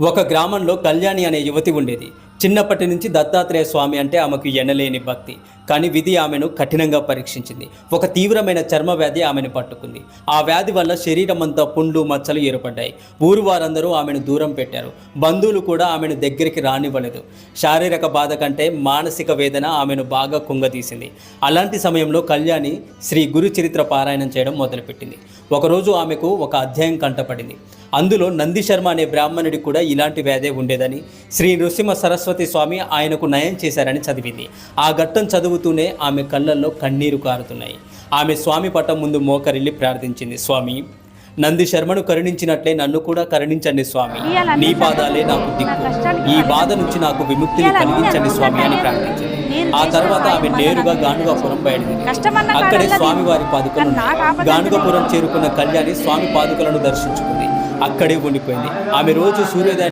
ఒక గ్రామంలో కళ్యాణి అనే యువతి ఉండేది. చిన్నప్పటి నుంచి దత్తాత్రేయ స్వామి అంటే ఆమెకు ఎనలేని భక్తి. కానీ విధి ఆమెను కఠినంగా పరీక్షించింది. ఒక తీవ్రమైన చర్మ వ్యాధి ఆమెను పట్టుకుంది. ఆ వ్యాధి వల్ల శరీరమంతా పుండ్లు మచ్చలు ఏర్పడ్డాయి. ఊరు వారందరూ ఆమెను దూరం పెట్టారు. బంధువులు కూడా ఆమెను దగ్గరికి రానివ్వలేదు. శారీరక బాధ కంటే మానసిక వేదన ఆమెను బాగా కుంగదీసింది. అలాంటి సమయంలో కళ్యాణి శ్రీ గురు చరిత్ర పారాయణం చేయడం మొదలుపెట్టింది. ఒకరోజు ఆమెకు ఒక అధ్యాయం కంటపడింది. అందులో నంది శర్మ అనే బ్రాహ్మణుడికి కూడా ఇలాంటి వ్యాధే ఉండేదని, శ్రీ నృసింహ సరస్వతి స్వామి ఆయనకు నయం చేశారని చదివింది. ఆ ఘట్టం చదువుతూనే ఆమె కళ్ళల్లో కన్నీరు కారుతున్నాయి. ఆమె స్వామి పట్టం ముందు మోకరిల్లి ప్రార్థించింది. స్వామి, నంది శర్మను కరుణించినట్లే నన్ను కూడా కరుణించండి స్వామి. నీ పాదాలే నాకు దిక్కు. ఈ బాధ నుంచి నాకు విముక్తిని కలిగించండి స్వామి అని ప్రార్థించింది. ఆ తర్వాత ఆమె నేరుగా గానుగాపురం బయలుదేరింది. అక్కడే స్వామివారి పాదుకలు. గానుగాపురం చేరుకున్న కళ్యాణి స్వామి పాదుకలను దర్శించుకుంది. అక్కడే ఉండిపోయింది. ఆమె రోజు సూర్యోదయం